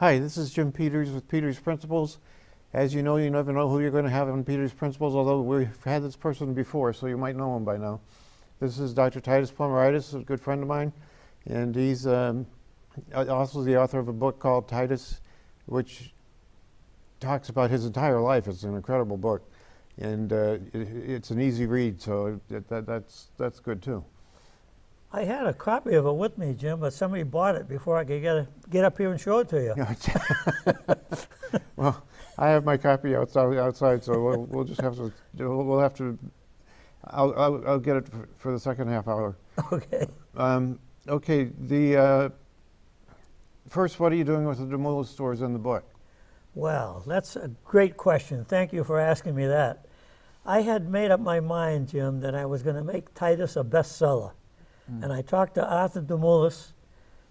Hi, this is Jim Peters with Peters Principles. As you know, you never know who you're going to have on Peters Principles, although we've had this person before, so you might know him by now. This is Dr. Titus Plomaritis, a good friend of mine, and he's also the author of a book called Titus, which talks about his entire life. It's an incredible book, and it's an easy read, so that's good too. I had a copy of it with me, Jim, but somebody bought it before I could get up here and show it to you. Well, I have my copy outside, so we'll just have to. We'll have to. I'll get it for the second half hour. Okay. Okay. First, what are you doing with the Demoulas stores in the book? Well, that's a great question. Thank you for asking me that. I had made up my mind, Jim, that I was going to make Titus a bestseller. And I talked to Arthur Demoulas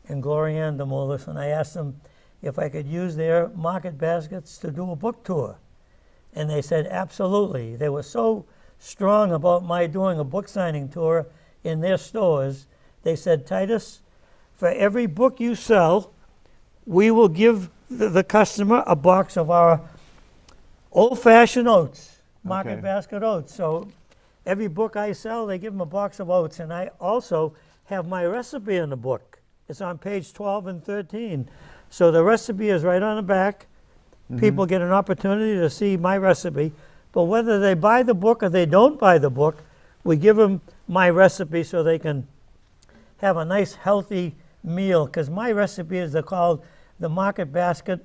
and Glorianne Demoulas, and I asked them if I could use their market baskets to do a book tour. And they said absolutely. They were so strong about my doing a book signing tour in their stores. They said, Titus, for every book you sell, we will give the customer a box of our old-fashioned oats, market basket oats. So every book I sell, they give them a box of oats, and I also have my recipe in the book. It's on page 12 and 13. So the recipe is right on the back. People get an opportunity to see my recipe, but whether they buy the book or they don't buy the book, we give them my recipe so they can have a nice healthy meal, because my recipe is called the Market Basket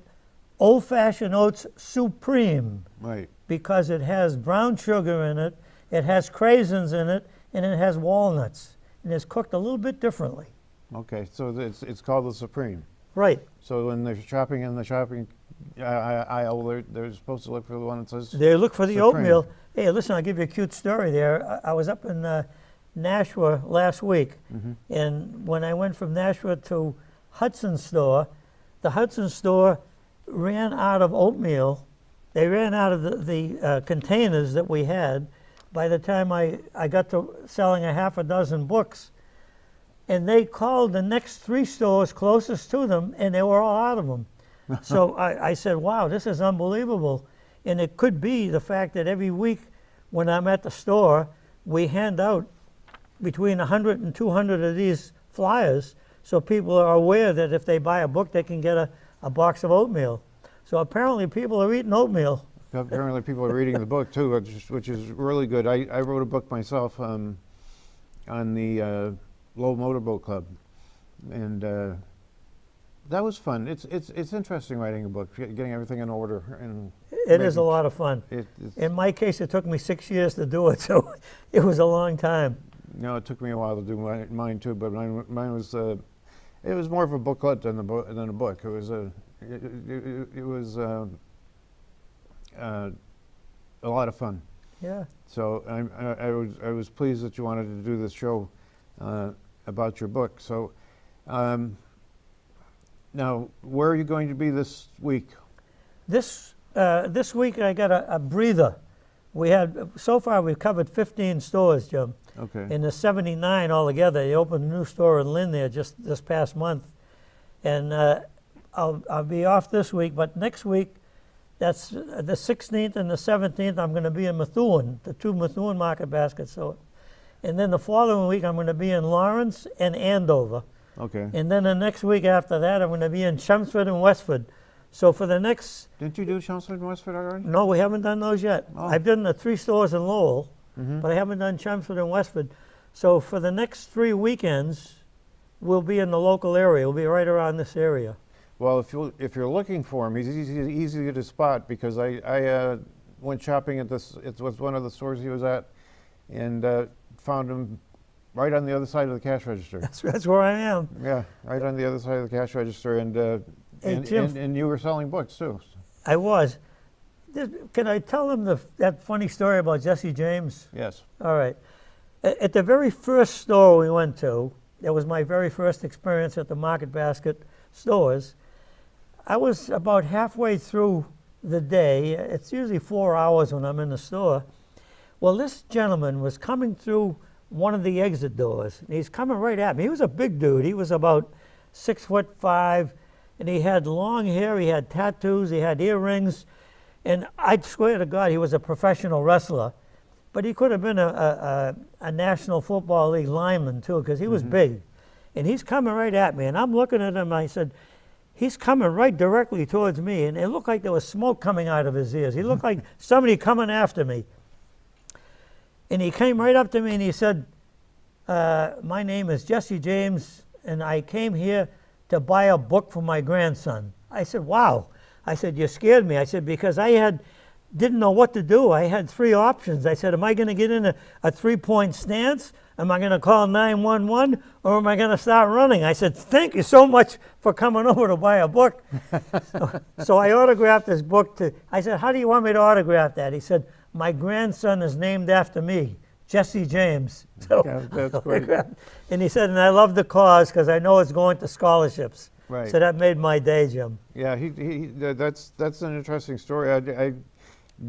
Old-Fashioned Oats Supreme. Right. Because it has brown sugar in it, it has craisins in it, and it has walnuts. And it's cooked a little bit differently. Okay, so it's called the Supreme. Right. So when they're shopping in the shopping aisle, they're supposed to look for the one that says They look for the Supreme. oatmeal. Hey, listen, I'll give you a cute story there. I was up in Nashua last week, and when I went from Nashua to Hudson store, the Hudson store ran out of oatmeal. They ran out of the containers that we had by the time I got to selling a half a dozen books. And they called the next 3 stores closest to them, and they were all out of them. So I said, wow, this is unbelievable. And it could be the fact that every week when I'm at the store, we hand out between 100 and 200 of these flyers, so people are aware that if they buy a book, they can get a box of oatmeal. So apparently people are eating oatmeal. Apparently people are reading the book too, which is really good. I wrote a book myself on the Low Motorboat Club, and that was fun. It's interesting writing a book, getting everything in order. And it is a lot of fun. In my case, it took me 6 years to do it, so it was a long time. No, it took me a while to do mine too, but mine was it was more of a booklet than a book. It was a lot of fun. Yeah. So I was pleased that you wanted to do this show about your book. So now, where are you going to be this week? This week I got a breather. So far we've covered 15 stores, Jim. Okay. And there's 79 altogether. They opened a new store in Lynn there just this past month, and I'll be off this week. But next week, that's the 16th and the 17th. I'm going to be in Methuen, the 2 Methuen market baskets. So, and then the following week I'm going to be in Lawrence and Andover. Okay. And then the next week after that I'm going to be in Chelmsford and Westford. So for the next... Didn't you do Chelmsford and Westford already? No, we haven't done those yet. Oh. I've done the 3 stores in Lowell, but I haven't done Chelmsford and Westford. So for the next 3 weekends, we'll be in the local area. We'll be right around this area. Well, if you're looking for him, he's easy to spot, because I went shopping at this. It was one of the stores he was at, and found him right on the other side of the cash register. That's where I am. Yeah, right on the other side of the cash register, and Jim, and you were selling books too. I was. Can I tell them that funny story about Jesse James? Yes. All right. At the very first store we went to, that was my very first experience at the Market Basket stores. I was about halfway through the day. It's usually 4 hours when I'm in the store. Well, this gentleman was coming through one of the exit doors. And he's coming right at me. He was a big dude. He was about 6'5", and he had long hair, he had tattoos, he had earrings, and I swear to God, he was a professional wrestler. But he could have been a National Football League lineman, too, because he was big. And he's coming right at me, and I'm looking at him, and I said, he's coming right directly towards me, and it looked like there was smoke coming out of his ears. He looked like somebody coming after me. And he came right up to me, and he said, my name is Jesse James, and I came here to buy a book for my grandson. I said, wow. I said, you scared me. I said, because didn't know what to do. I had three options. I said, am I going to get in a three-point stance? Am I going to call 911? Or am I going to start running? I said, thank you so much for coming over to buy a book. So I autographed this book. I said, how do you want me to autograph that? He said, my grandson is named after me, Jesse James. So Yeah, that's great. And he said, and I love the cause because I know it's going to scholarships. Right. So that made my day, Jim. Yeah, that's an interesting story. I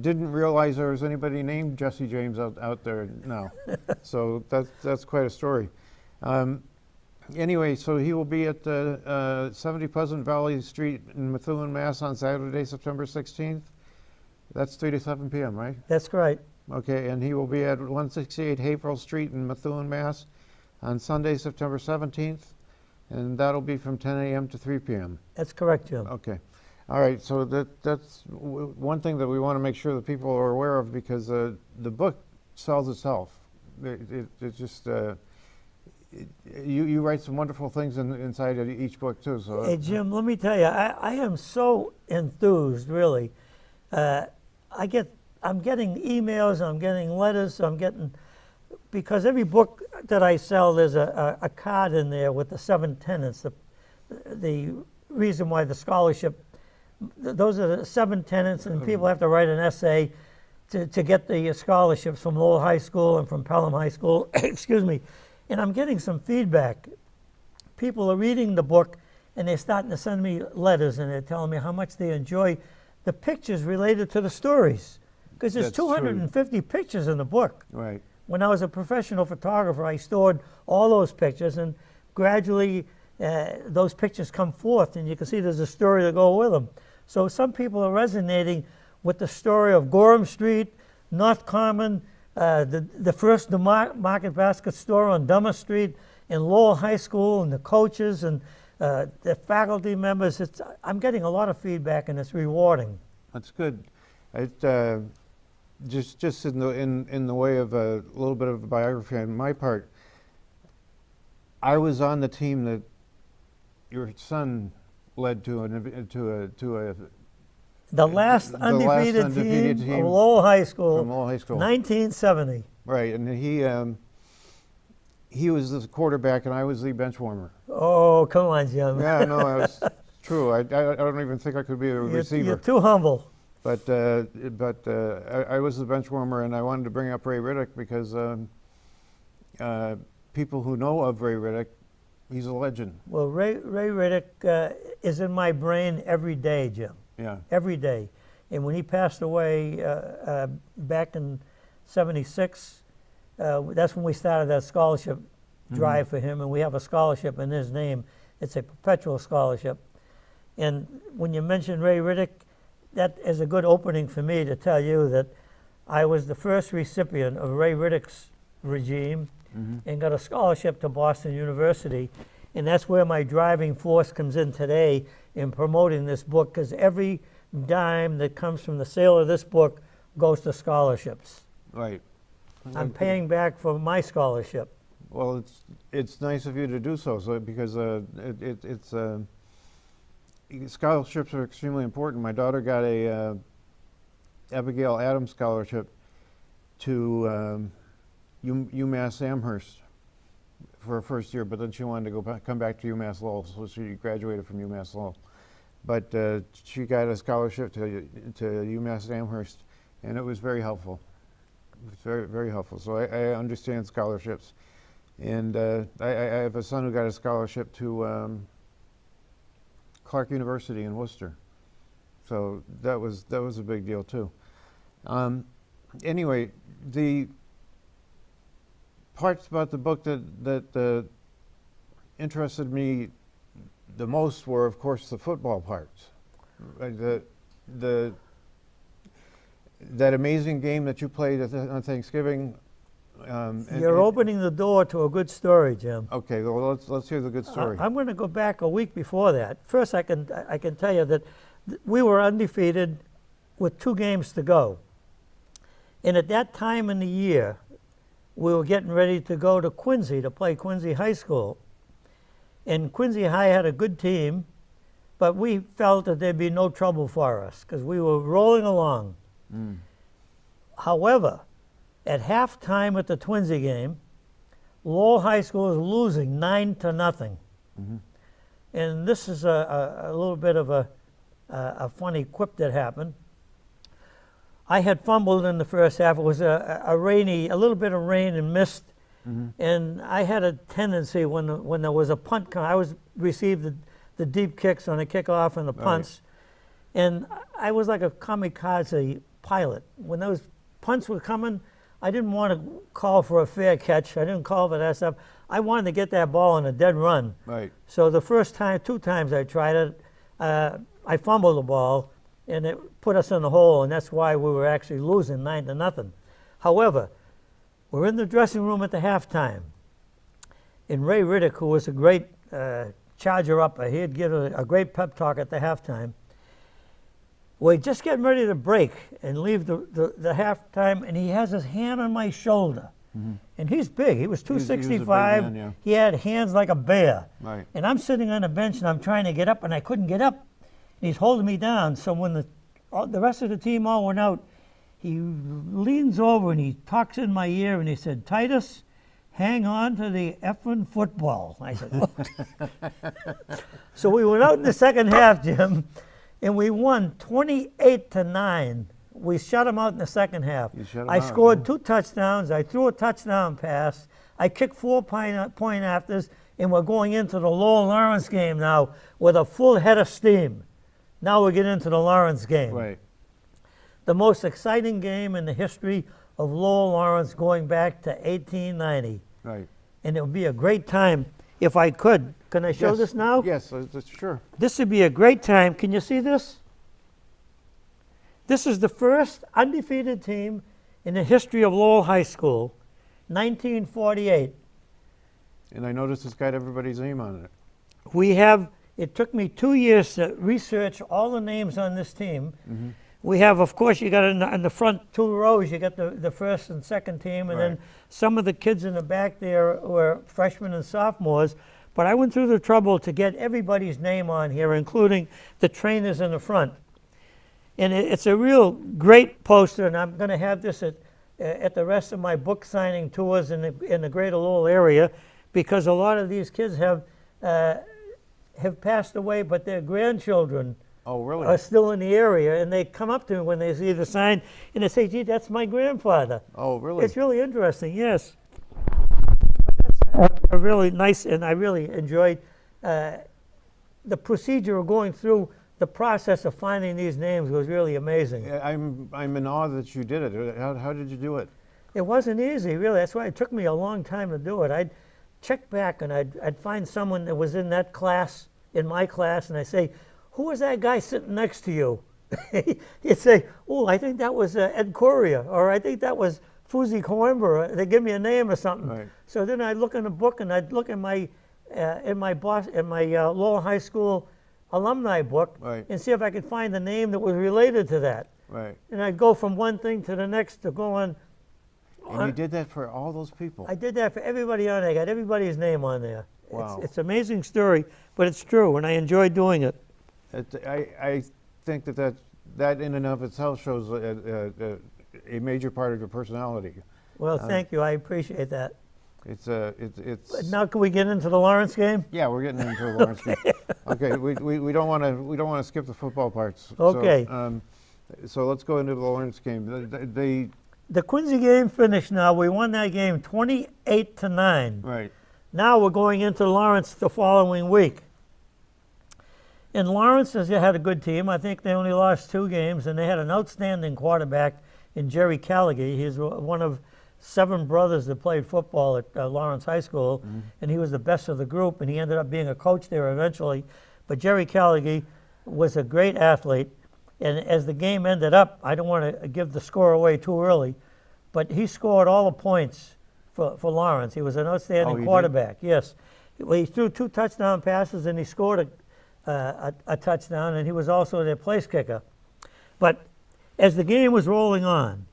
didn't realize there was anybody named Jesse James out there now. So that's quite a story. Anyway, so he will be at 70 Pleasant Valley Street in Methuen, Mass. on Saturday, September 16th. That's 3 to 7 p.m., right? That's right. Okay, and he will be at 168 Haverhill Street in Methuen, Mass. on Sunday, September 17th, and that'll be from 10 a.m. to 3 p.m. That's correct, Jim. Okay. All right, so that's one thing that we want to make sure that people are aware of, because the book sells itself. It just, you write some wonderful things inside of each book too. So Hey, Jim, let me tell you, I am so enthused, really. I'm getting emails, I'm getting letters, because every book that I sell, there's a card in there with the 7 tenets, the reason why the scholarship. Those are the 7 tenets, and people have to write an essay to get the scholarships from Lowell High School and from Pelham High School. Excuse me. And I'm getting some feedback. People are reading the book, and they're starting to send me letters, and they're telling me how much they enjoy the pictures related to the stories. Because there's That's 250 pictures in the book. right. When I was a professional photographer, I stored all those pictures, and gradually those pictures come forth, and you can see there's a story to go with them. So some people are resonating with the story of Gorham Street, North Common, the first Market Basket store on Dummer Street, and Lowell High School, and the coaches and the faculty members. I'm getting a lot of feedback, and it's rewarding. That's good. Just in the way of a little bit of a biography on my part, I was on the team that your son led to a The last undefeated team of Lowell High School, from Lowell High School, 1970. right? And he was the quarterback, and I was the bench warmer. Oh, come on, Jim. Yeah, no, it's true. I don't even think I could be a receiver. You're too humble. But I was the bench warmer, and I wanted to bring up Ray Riddick because people who know of Ray Riddick, he's a legend. Well, Ray Riddick is in my brain every day, Jim. Yeah. Every day. And when he passed away back in '76, that's when we started that scholarship drive for him, and we have a scholarship in his name. It's a perpetual scholarship. And when you mention Ray Riddick, that is a good opening for me to tell you that I was the first recipient of Ray Riddick's regime and got a scholarship to Boston University. And that's where my driving force comes in today in promoting this book, because every dime that comes from the sale of this book goes to scholarships. Right. I'm paying back for my scholarship. Well, it's nice of you to do so, because scholarships are extremely important. My daughter got a Abigail Adams scholarship to UMass Amherst for her first year, but then she wanted to come back to UMass Lowell, so she graduated from UMass Lowell. But she got a scholarship to UMass Amherst, and it was very helpful. It was very, very helpful. So I understand scholarships. And I have a son who got a scholarship to Clark University in Worcester. So that was a big deal too. Anyway, the parts about the book that interested me the most were, of course, the football parts. The that amazing game that you played on Thanksgiving. You're opening the door to a good story, Jim. Okay, well, let's hear the good story. I'm going to go back a week before that. First, I can tell you that we were undefeated with 2 games to go. And at that time in the year, we were getting ready to go to Quincy to play Quincy High School. And Quincy High had a good team, but we felt that there'd be no trouble for us because we were rolling along. However, at halftime at the Quincy game, Lowell High School is losing 9-0. And this is a little bit of a funny quip that happened. I had fumbled in the first half. It was a little bit of rain and mist. And I had a tendency when there was a punt, I received the deep kicks on the kickoff and the punts. Right. And I was like a kamikaze pilot. When those punts were coming, I didn't want to call for a fair catch. I didn't call for that stuff. I wanted to get that ball in a dead run. Right. So the first time, 2 times I tried it, I fumbled the ball, and it put us in the hole, and that's why we were actually losing 9-0. However, we're in the dressing room at the halftime, and Ray Riddick, who was a great charger upper, he'd give a great pep talk at the halftime. We're just getting ready to break and leave the halftime, and he has his hand on my shoulder. And he's big. He was 265. He was a big man, yeah. He had hands like a bear. Right. And I'm sitting on a bench, and I'm trying to get up, and I couldn't get up. And he's holding me down. So when the rest of the team all went out, he leans over, and he talks in my ear, and he said, "Titus, hang on to the effing football." I said, "Oh." So we went out in the second half, Jim, and we won 28-9. We shut them out in the second half. I scored 2 touchdowns. I threw a touchdown pass. I kicked 4 point afters, and we're going into the Lowell Lawrence game now with a full head of steam. Now we get into the Lawrence game. Right. The most exciting game in the history of Lowell Lawrence going back to 1890. Right. And it would be a great time if I could. Can I show this now? Yes, sure. This would be a great time. Can you see this? This is the first undefeated team in the history of Lowell High School, 1948. And I noticed it's got everybody's name on it. It took me 2 years to research all the names on this team. We have, of course, you got in the front 2 rows, you got the first and second team, and then some of the kids in the back there were freshmen and sophomores. But I went through the trouble to get everybody's name on here, including the trainers in the front. And it's a real great poster, and I'm going to have this at the rest of my book signing tours in the greater Lowell area, because a lot of these kids have passed away, but their grandchildren are still in the area, and they come up to me when they see the sign, and they say, "Gee, that's my grandfather." Oh, really? It's really interesting, yes. That's a really nice, and I really enjoyed the procedure of going through the process of finding these names was really amazing. I'm in awe that you did it. How did you do it? It wasn't easy, really. That's why it took me a long time to do it. I'd check back, and I'd find someone that was in that class, in my class, and I'd say, "Who was that guy sitting next to you?" He'd say, "Oh, I think that was Ed Correa," or "I think that was Fuzi Coimbra." They give me a name or something. Right. So then I'd look in the book, and I'd look in my Lowell High School alumni book, and see if I could find the name that was related to that. Right. And I'd go from one thing to the next to go on. And you did that for all those people? I did that for everybody on there. I got everybody's name on there. Wow. It's an amazing story, but it's true, and I enjoyed doing it. I think that in and of itself shows a major part of your personality. Well, thank you. I appreciate that. It's now can we get into the Lawrence game? Yeah, we're getting into the Lawrence game. Okay, we don't want to skip the football parts. Okay. So let's go into the Lawrence game. The Quincy game finished now. We won that game 28-9. Right. Now we're going into Lawrence the following week. And Lawrence has had a good team. I think they only lost 2 games, and they had an outstanding quarterback in Jerry Callaghy. He's one of 7 brothers that played football at Lawrence High School, and he was the best of the group, and he ended up being a coach there eventually. But Jerry Callaghy was a great athlete, and as the game ended up, I don't want to give the score away too early, but he scored all the points for Lawrence. He was an outstanding quarterback. Yes, well, he threw 2 touchdown passes, and he scored a touchdown, and he was also their place kicker. But as the game was rolling on,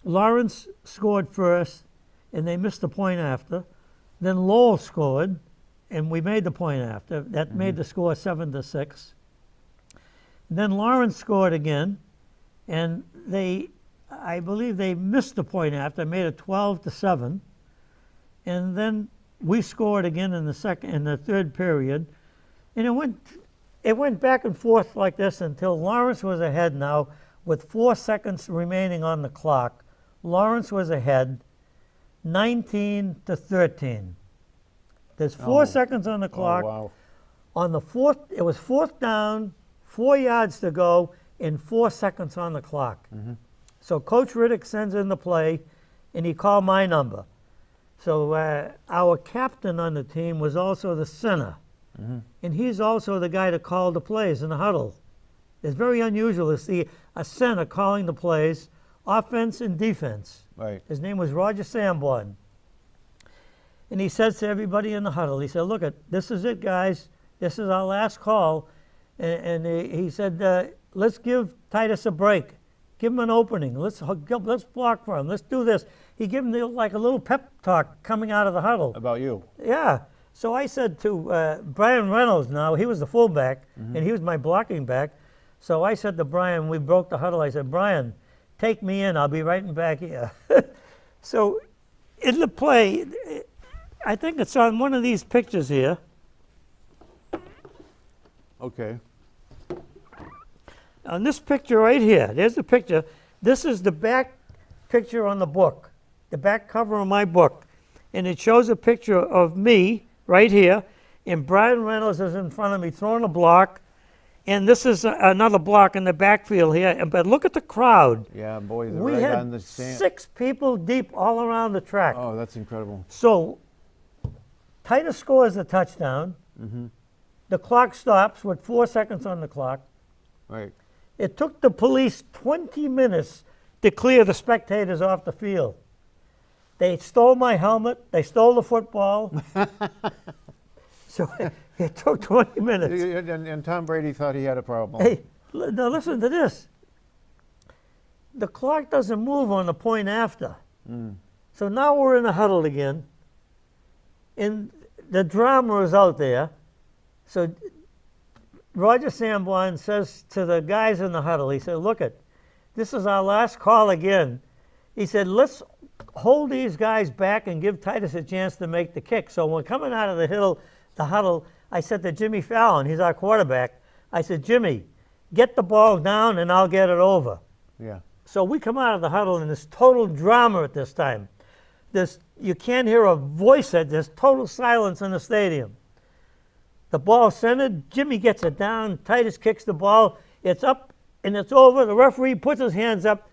Lawrence scored first, and they missed the point after. Then Lowell scored, and we made the point after. That made the score 7-6. Then Lawrence scored again, and I believe they missed the point after, made it 12-7. And then we scored again in the third period, and it went back and forth like this until Lawrence was ahead now with 4 seconds remaining on the clock. Lawrence was ahead 19-13. There's 4 seconds on the clock. Oh, wow. On the fourth, it was 4th down, 4 yards to go, and 4 seconds on the clock. So Coach Riddick sends in the play, and he called my number. So our captain on the team was also the center, and he's also the guy that called the plays in the huddle. It's very unusual to see a center calling the plays, offense and defense. Right. His name was Roger Sanborn. And he says to everybody in the huddle, he said, look, this is it, guys. This is our last call. And he said, let's give Titus a break. Give him an opening. Let's block for him. Let's do this. He gave him like a little pep talk coming out of the huddle. About you. Yeah. So I said to Brian Reynolds now, he was the fullback, and he was my blocking back. So I said to Brian, we broke the huddle, I said, Brian, take me in. I'll be right back here. So in the play, I think it's on one of these pictures here. Okay. On this picture right here, there's the picture. This is the back picture on the book, the back cover of my book. And it shows a picture of me right here, and Brian Reynolds is in front of me throwing a block. And this is another block in the backfield here. But look at the crowd. Yeah, boy, they're We right had on the stand. 6 people deep all around the track. Oh, that's incredible. So Titus scores the touchdown. The clock stops with 4 seconds on the clock. Right. It took the police 20 minutes to clear the spectators off the field. They stole my helmet. They stole the football. So it took 20 minutes. And Tom Brady thought he had a problem. Hey, now listen to this. The clock doesn't move on the point after. So now we're in the huddle again. And the drama is out there. So Roger Sanborn says to the guys in the huddle, he said, look, this is our last call again. He said, let's hold these guys back and give Titus a chance to make the kick. So when coming out of the huddle, I said to Jimmy Fallon, he's our quarterback, I said, Jimmy, get the ball down and I'll get it over. Yeah. So we come out of the huddle and there's total drama at this time. You can't hear a voice. There's total silence in the stadium. The ball centered, Jimmy gets it down, Titus kicks the ball, it's up and it's over. The referee puts his hands up.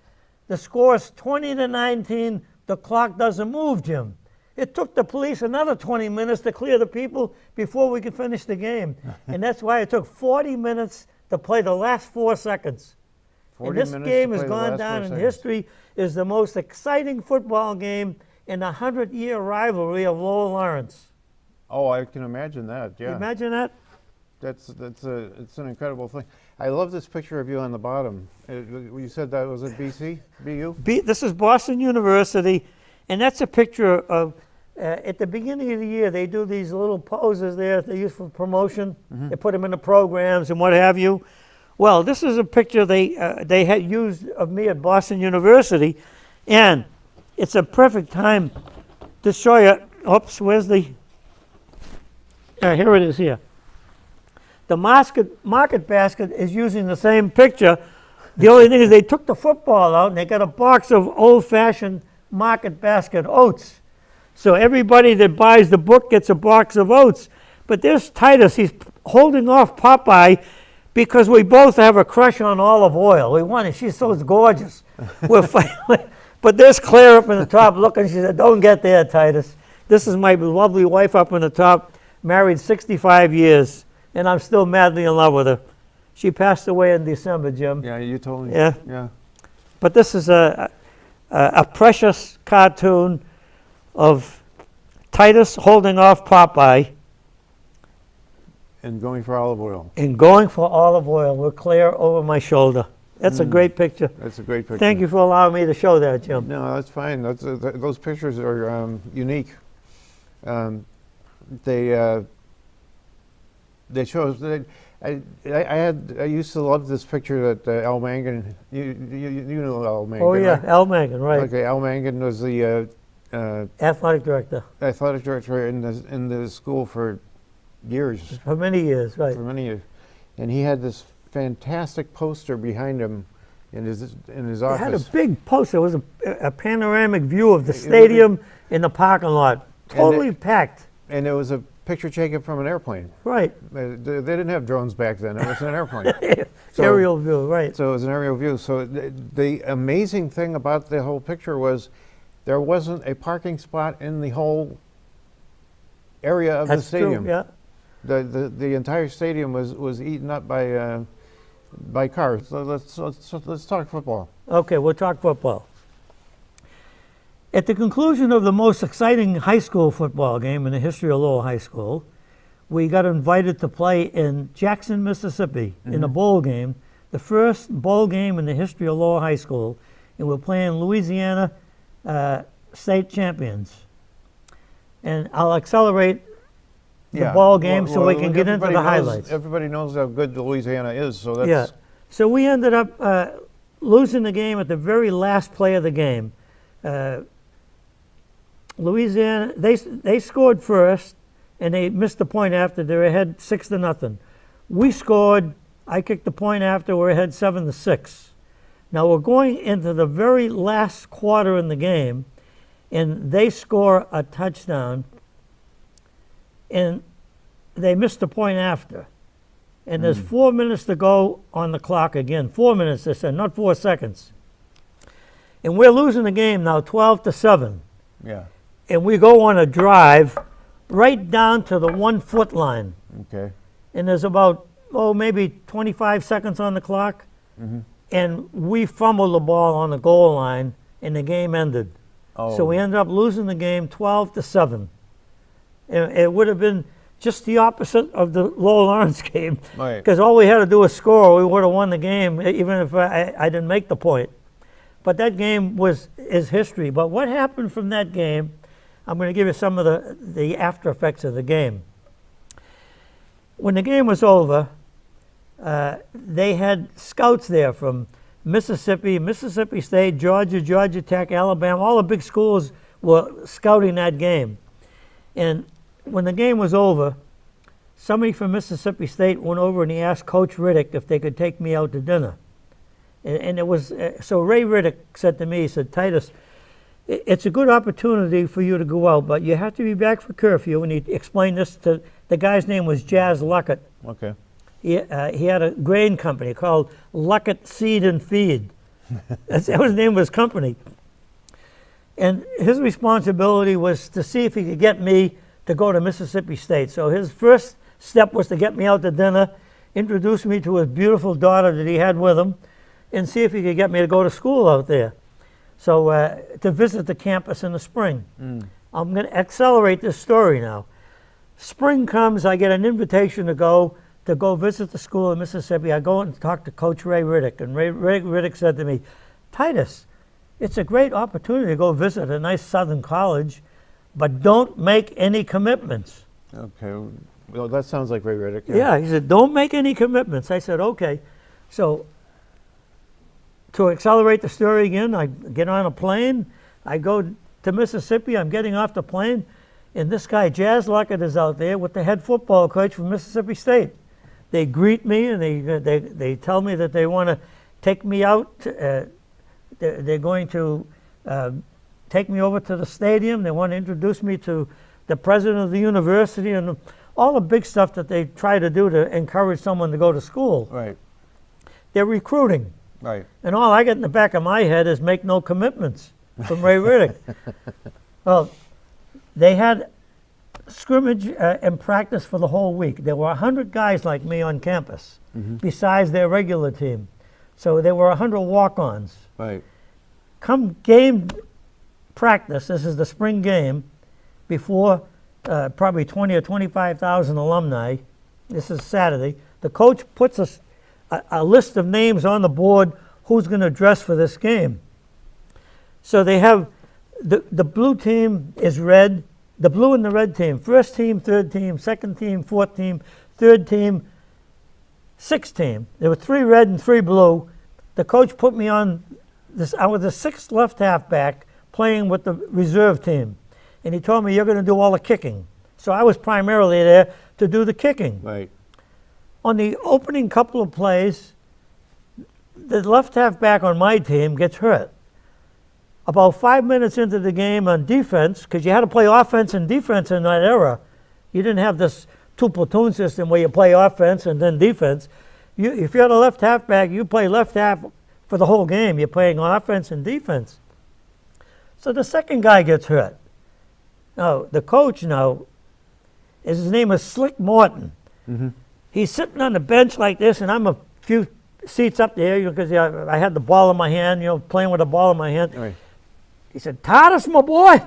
The score's 20-19. The clock doesn't move, Jim. It took the police another 20 minutes to clear the people before we could finish the game. And that's why it took 40 minutes to play the last 4 seconds. And this game has gone down in history as the most exciting football game in the 100-year rivalry of Lowell Lawrence. Oh, I can imagine that, yeah. Can you imagine that? It's an incredible thing. I love this picture of you on the bottom. You said that was at BC? BU? This is Boston University, and that's a picture of, at the beginning of the year, they do these little poses there they use for promotion. They put them in the programs and what have you. Well, this is a picture they had used of me at Boston University, and it's a perfect time to show you. Oops, where's the... here it is here. The market basket is using the same picture. The only thing is they took the football out and they got a box of old-fashioned market basket oats. So everybody that buys the book gets a box of oats. But there's Titus. He's holding off Popeye because we both have a crush on olive oil. We want it. She's so gorgeous. We're fighting. But there's Claire up in the top looking. She said, don't get there, Titus. This is my lovely wife up in the top, married 65 years, and I'm still madly in love with her. She passed away in December, Jim. Yeah, you told me. Yeah. Yeah. But this is a precious cartoon of Titus holding off Popeye And going for olive oil. and going for olive oil with Claire over my shoulder. That's a great picture. That's a great picture. Thank you for allowing me to show that, Jim. No, that's fine. Those pictures are unique. They show. I used to love this picture that Al Mangan. You know Al Mangan. Oh, yeah, right? Al Mangan, right. Okay, Al Mangan was the Athletic director athletic director in the school for years, for many years, right. for many years, and he had this fantastic poster behind him in his It office. had a big poster. It was a panoramic view of the stadium in the parking lot, totally packed. And it was a picture taken from an airplane. Right. They didn't have drones back then. It was an airplane. So- Aerial view, right. So it was an aerial view. So the amazing thing about the whole picture was there wasn't a parking spot in the whole area of the That's stadium. true, yeah. The entire stadium was eaten up by cars. So let's talk football. Okay, we'll talk football. At the conclusion of the most exciting high school football game in the history of Lowell High School, we got invited to play in Jackson, Mississippi in a bowl game, the first bowl game in the history of Lowell High School, and we're playing Louisiana state champions. And I'll accelerate the ball game so we can get into the highlights. Everybody knows how good Louisiana is, so that's... Yeah. So we ended up losing the game at the very last play of the game. Louisiana, they scored first, and they missed the point after. They were ahead 6-0. We scored. I kicked the point after. We're ahead 7-6. Now we're going into the very last quarter in the game, and they score a touchdown, and they missed the point after. And there's 4 minutes to go on the clock again. 4 minutes, they said, not 4 seconds. And we're losing the game now 12-7. Yeah, And we go on a drive right down to the 1 foot line. okay. And there's about, maybe 25 seconds on the clock. And we fumbled the ball on the goal line, and the game ended. Oh. So we ended up losing the game 12-7. And it would have been just the opposite of the Lowell Lawrence game. Right. Because all we had to do was score. We would have won the game, even if I didn't make the point. But that game is history. But what happened from that game, I'm going to give you some of the after effects of the game. When the game was over, they had scouts there from Mississippi, Mississippi State, Georgia, Georgia Tech, Alabama. All the big schools were scouting that game. And when the game was over, somebody from Mississippi State went over and he asked Coach Riddick if they could take me out to dinner. And it was, so Ray Riddick said to me, he said, Titus, it's a good opportunity for you to go out, but you have to be back for curfew. And he explained this to, the guy's name was Jazz Luckett. Okay. He had a grain company called Luckett Seed and Feed. That was the name of his company. And his responsibility was to see if he could get me to go to Mississippi State. So his first step was to get me out to dinner, introduce me to his beautiful daughter that he had with him, and see if he could get me to go to school out there. So to visit the campus in the spring. I'm going to accelerate this story now. Spring comes, I get an invitation to go visit the school in Mississippi. I go and talk to Coach Ray Riddick, and Ray Riddick said to me, Titus, it's a great opportunity to go visit a nice Southern college, but don't make any commitments. Okay. Well, that sounds like Ray Riddick. Yeah, he said, don't make any commitments. I said, okay. So to accelerate the story again, I get on a plane. I go to Mississippi. I'm getting off the plane, and this guy, Jazz Luckett, is out there with the head football coach from Mississippi State. They greet me, and they tell me that they want to take me out. They're going to take me over to the stadium. They want to introduce me to the president of the university and all the big stuff that they try to do to encourage someone to go to school. Right. They're recruiting. Right. And all I get in the back of my head is make no commitments. from Ray Riddick. Well, they had scrimmage and practice for the whole week. There were 100 guys like me on campus, besides their regular team. So there were 100 walk-ons. Right. Come game practice, this is the spring game, before probably 20 or 25,000 alumni. This is Saturday. The coach puts a list of names on the board who's going to dress for this game. So they have the blue team is red, the blue and the red team, first team, third team, second team, fourth team, third team, sixth team. There were 3 red and 3 blue. The coach put me on this. I was the 6th left halfback playing with the reserve team. And he told me, you're going to do all the kicking. So I was primarily there to do the kicking. Right. On the opening couple of plays, the left halfback on my team gets hurt. About 5 minutes into the game on defense, because you had to play offense and defense in that era, you didn't have this 2-platoon system where you play offense and then defense. If you're the left halfback, you play left half for the whole game. You're playing offense and defense. So the second guy gets hurt. Now, the coach his name is Slick Morton. He's sitting on the bench like this, and I'm a few seats up there because I had the ball in my hand, playing with the ball in my hand. Right. He said, Titus, my boy,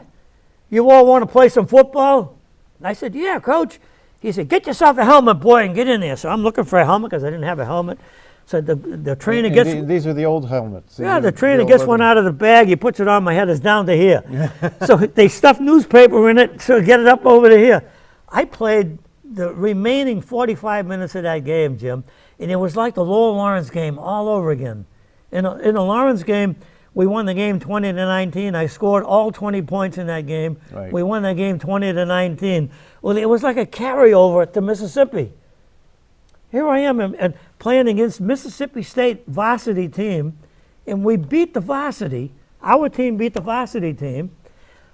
you all want to play some football? And I said, yeah, coach. He said, get yourself a helmet, boy, and get in there. So I'm looking for a helmet because I didn't have a helmet. So the trainer gets... These are the old helmets. The trainer gets one out of the bag. He puts it on my head. It's down to here. So they stuff newspaper in it to get it up over to here. I played the remaining 45 minutes of that game, Jim, and it was like the Lowell Lawrence game all over again. In the Lawrence game, we won the game 20-19. I scored all 20 points in that game. Right. We won that game 20-19. Well, it was like a carryover to Mississippi. Here I am and playing against Mississippi State varsity team, and we beat the varsity. Our team beat the varsity team.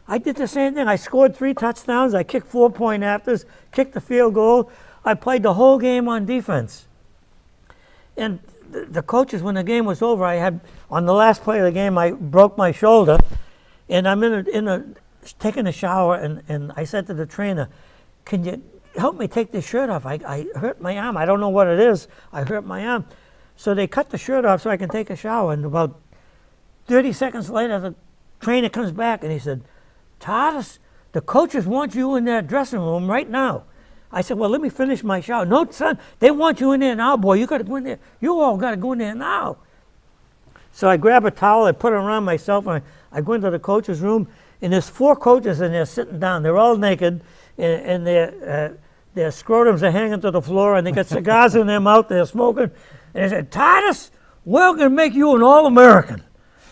I did the same thing. I scored 3 touchdowns. I kicked 4-point afters, kicked the field goal. I played the whole game on defense. And the coaches, when the game was over, on the last play of the game, I broke my shoulder, and I'm taking a shower, and I said to the trainer, can you help me take this shirt off? I hurt my arm. I don't know what it is. I hurt my arm. So they cut the shirt off so I can take a shower. And about 30 seconds later, the trainer comes back and he said, Titus, the coaches want you in their dressing room right now. I said, well, let me finish my shower. No, son, they want you in there now, boy. You got to go in there. You all got to go in there now. So I grab a towel, I put it around myself, and I go into the coach's room, and there's 4 coaches in there sitting down. They're all naked, and their scrotums are hanging to the floor, and they got cigars in their mouth. They're smoking. And they said, Titus, we're going to make you an All-American.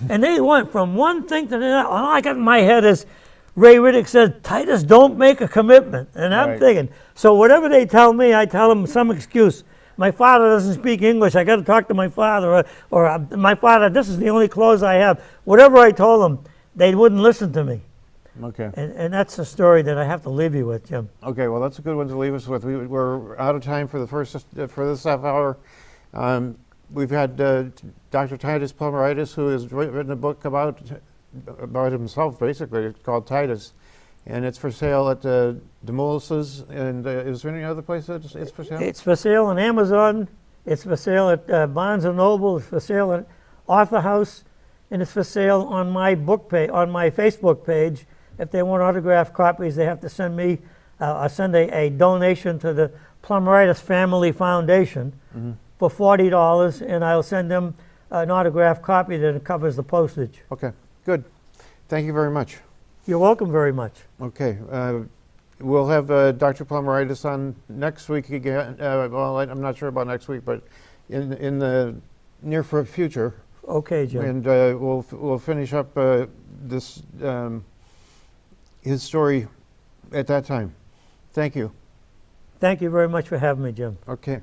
And they went from one thing to the other. All I got in my head is Ray Riddick said, Titus, don't make a commitment. And I'm thinking, so whatever they tell me, I tell them some excuse. My father doesn't speak English. I got to talk to my father. Or my father, this is the only clothes I have. Whatever I told them, they wouldn't listen to me. Okay. And that's the story that I have to leave you with, Jim. Okay, well, that's a good one to leave us with. We're out of time for for this half hour. We've had Dr. Titus Plomaritis, who has written a book about himself, basically. It's called Titus, and it's for sale at Demoulas's. And is there any other place that it's for sale? It's for sale on Amazon. It's for sale at Barnes & Noble. It's for sale at Author House. And it's for sale on my book page, on my Facebook page. If they want autographed copies, they have to send me a donation to the Plomaritis Family Foundation for $40, and I'll send them an autographed copy that covers the postage. Okay, good. Thank you very much. You're welcome very much. Okay, we'll have Dr. Plomaritis on next week again. Well, I'm not sure about next week, but in the near future. Okay, Jim. And we'll finish up this his story at that time. Thank you. Thank you very much for having me, Jim. Okay.